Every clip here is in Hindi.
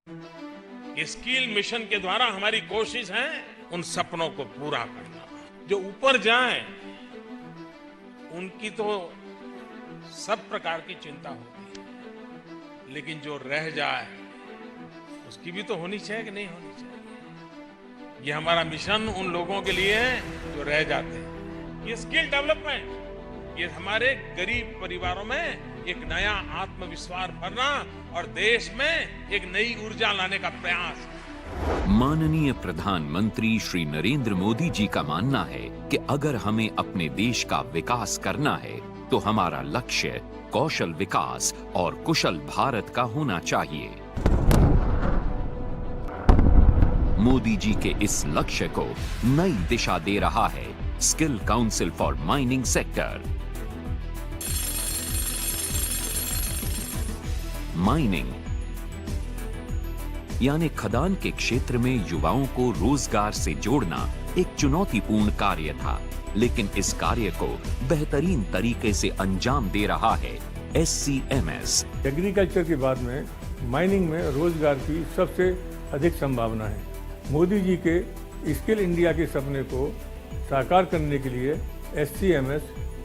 ये स्किल मिशन के द्वारा हमारी कोशिश है उन सपनों को पूरा करना। जो ऊपर जाए उनकी तो सब प्रकार की चिंता होती है, लेकिन जो रह जाए उसकी भी तो होनी चाहिए कि नहीं होनी चाहिए। ये हमारा मिशन उन लोगों के लिए है जो रह जाते हैं। ये स्किल डेवलपमेंट, ये हमारे गरीब परिवारों में एक नया आत्मविश्वास भरना और देश में एक नई ऊर्जा लाने का प्रयास है। माननीय प्रधानमंत्री श्री नरेंद्र मोदी जी का मानना है कि अगर हमें अपने देश का विकास करना है तो हमारा लक्ष्य कौशल विकास और कुशल भारत का होना चाहिए। मोदी जी के इस लक्ष्य को नई दिशा दे रहा है skill council for mining sector. Mining यानी खदान के क्षेत्र में युवाओं को रोजगार से जोड़ना एक चुनौतीपूर्ण कार्य था, लेकिन इस कार्य को बेहतरीन तरीके से अंजाम दे रहा है SCMS। एग्रीकल्चर के बाद में माइनिंग में रोजगार की सबसे अधिक संभावना है। मोदी जी के स्किल इंडिया के सपने को साकार करने के लिए SCMS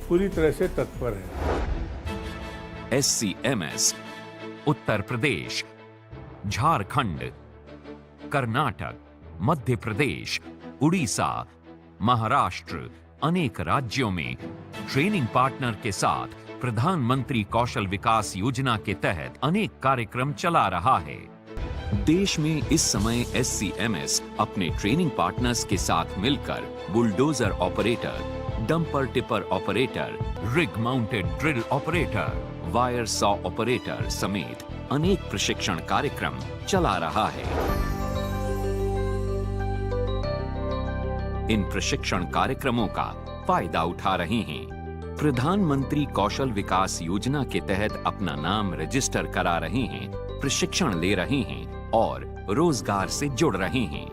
पूरी तरह से तत्पर है। SCMS उत्तर प्रदेश, झारखंड, कर्नाटक, मध्य प्रदेश, उड़ीसा, महाराष्ट्र अनेक राज्यों में ट्रेनिंग पार्टनर के साथ प्रधानमंत्री कौशल विकास योजना के तहत अनेक कार्यक्रम चला रहा है। देश में इस समय SCMS अपने ट्रेनिंग पार्टनर्स के साथ मिलकर bulldozer operator, dumper tipper operator, rig mounted drill operator, wire saw operator समेत अनेक प्रशिक्षण कार्यक्रम चला रहा है। इन प्रशिक्षण कार्यक्रमों का फायदा उठा रहे हैं। प्रधानमंत्री कौशल विकास योजना के तहत अपना नाम रजिस्टर करा रहे हैं, प्रशिक्षण ले रहे हैं और रोजगार से जुड़ रहे हैं।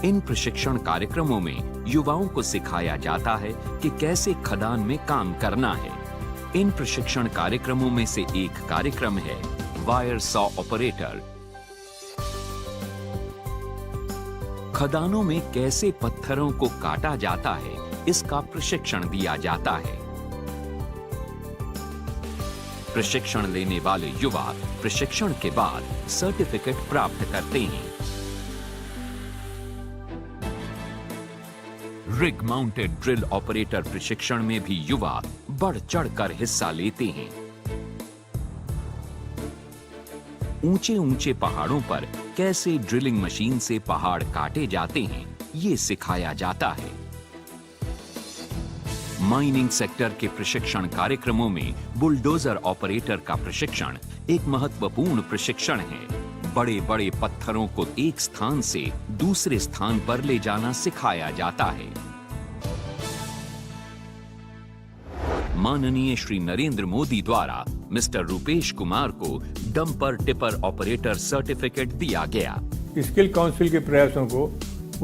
इन प्रशिक्षण कार्यक्रमों में युवाओं को सिखाया जाता है कि कैसे खदान में काम करना है। इन प्रशिक्षण कार्यक्रमों में से एक कार्यक्रम है वायर सॉ ऑपरेटर। खदानों में कैसे पत्थरों को काटा जाता है, इसका प्रशिक्षण दिया जाता है। प्रशिक्षण लेने वाले युवा प्रशिक्षण के बाद सर्टिफिकेट प्राप्त करते हैं। रिग माउंटेड ड्रिल ऑपरेटर प्रशिक्षण में भी युवा बढ़ चढ़कर हिस्सा लेते हैं। ऊंचे ऊंचे पहाड़ों पर कैसे ड्रिलिंग मशीन से पहाड़ काटे जाते हैं, ये सिखाया जाता है। माइनिंग सेक्टर के प्रशिक्षण कार्यक्रमों में बुलडोजर ऑपरेटर का प्रशिक्षण एक महत्वपूर्ण प्रशिक्षण है। बड़े बड़े पत्थरों को एक स्थान से दूसरे स्थान पर ले जाना सिखाया जाता है। माननीय श्री नरेंद्र मोदी द्वारा मिस्टर रूपेश कुमार को डंपर टिपर ऑपरेटर सर्टिफिकेट दिया गया। स्किल काउंसिल के प्रयासों को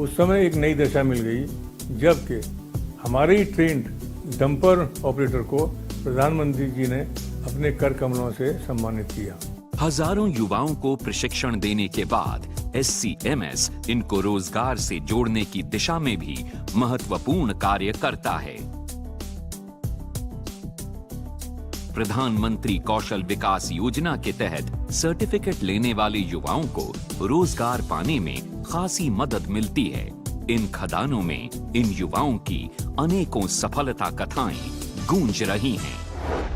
उस समय एक नई दिशा मिल गई, जबकि हमारे ही ट्रेंड डंपर ऑपरेटर को प्रधानमंत्री जी ने अपने कर कमलों से सम्मानित किया। हजारों युवाओं को प्रशिक्षण देने के बाद SCMS इनको रोजगार से जोड़ने की दिशा में भी महत्वपूर्ण कार्य करता है। प्रधानमंत्री कौशल विकास योजना के तहत सर्टिफिकेट लेने वाले युवाओं को रोजगार पाने में खासी मदद मिलती है। इन खदानों में इन युवाओं की अनेकों सफलता कथाएं गूंज रही हैं।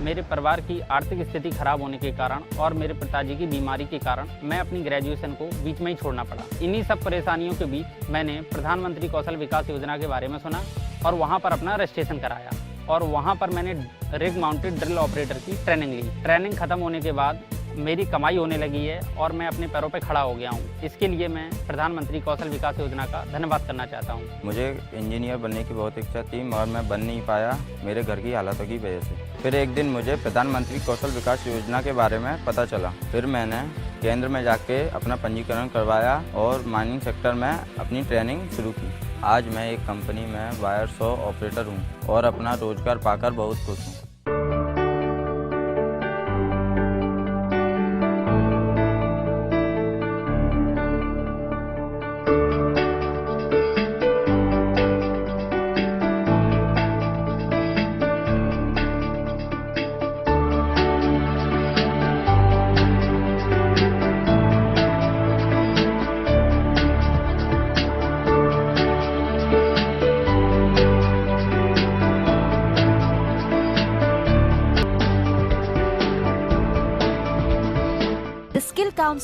मेरे परिवार की आर्थिक स्थिति खराब होने के कारण और मेरे पिताजी की बीमारी के कारण मैं अपनी ग्रेजुएशन को बीच में ही छोड़ना पड़ा। इन्हीं सब परेशानियों के बीच मैंने प्रधानमंत्री कौशल विकास योजना के बारे में सुना और वहां पर अपना रजिस्ट्रेशन कराया और वहां पर मैंने रिग माउंटेड ड्रिल ऑपरेटर की ट्रेनिंग ली। ट्रेनिंग खत्म होने के बाद मेरी कमाई होने लगी है और मैं अपने पैरों पर खड़ा हो गया हूँ। इसके लिए मैं प्रधानमंत्री कौशल विकास योजना का धन्यवाद करना चाहता हूँ। मुझे इंजीनियर बनने की बहुत इच्छा थी मगर मैं बन नहीं पाया मेरे घर की हालातों की वजह से। फिर एक दिन मुझे प्रधानमंत्री कौशल विकास योजना के बारे में पता चला। फिर मैंने केंद्र में जाके अपना पंजीकरण करवाया और माइनिंग सेक्टर में अपनी ट्रेनिंग शुरू की। आज मैं एक कंपनी में वायर सॉ ऑपरेटर हूँ और अपना रोजगार पाकर बहुत खुश हूँ।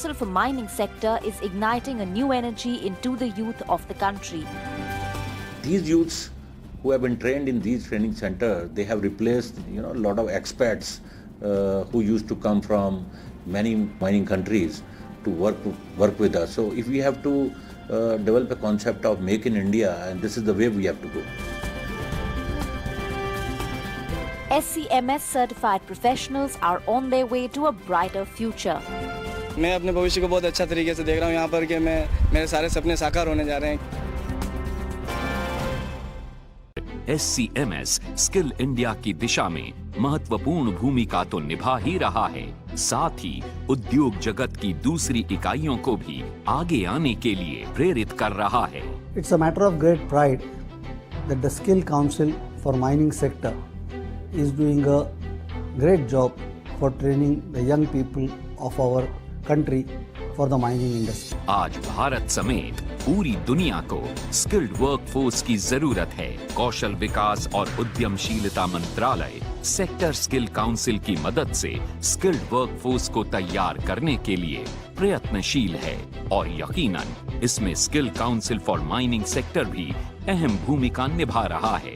Council for Mining sector is igniting a new energy into the youth of the country. These youths who have been trained in these training centers, they have replaced a lot of expats who used to come from many mining countries to work with us. So if we have to develop a concept of Make in India, and this is the way we have to go. SCMS certified professionals are on their way to a brighter future. मैं अपने भविष्य को बहुत अच्छा तरीके से देख रहा हूँ यहाँ पर कि मेरे सारे सपने साकार होने जा रहे हैं। SCMS स्किल इंडिया की दिशा में महत्वपूर्ण भूमिका तो निभा ही रहा है, साथ ही उद्योग जगत की दूसरी इकाइयों को भी आगे आने के लिए प्रेरित कर रहा है। It's a matter of great pride that the Skill Council for Mining sector is doing a great job for training the young people of our country for the mining industry. आज भारत समेत पूरी दुनिया को स्किल्ड वर्कफोर्स की जरूरत है। कौशल विकास और उद्यमशीलता मंत्रालय सेक्टर स्किल काउंसिल की मदद से स्किल्ड वर्कफोर्स को तैयार करने के लिए प्रयत्नशील है और यकीनन इसमें skill council for mining sector भी अहम भूमिका निभा रहा है।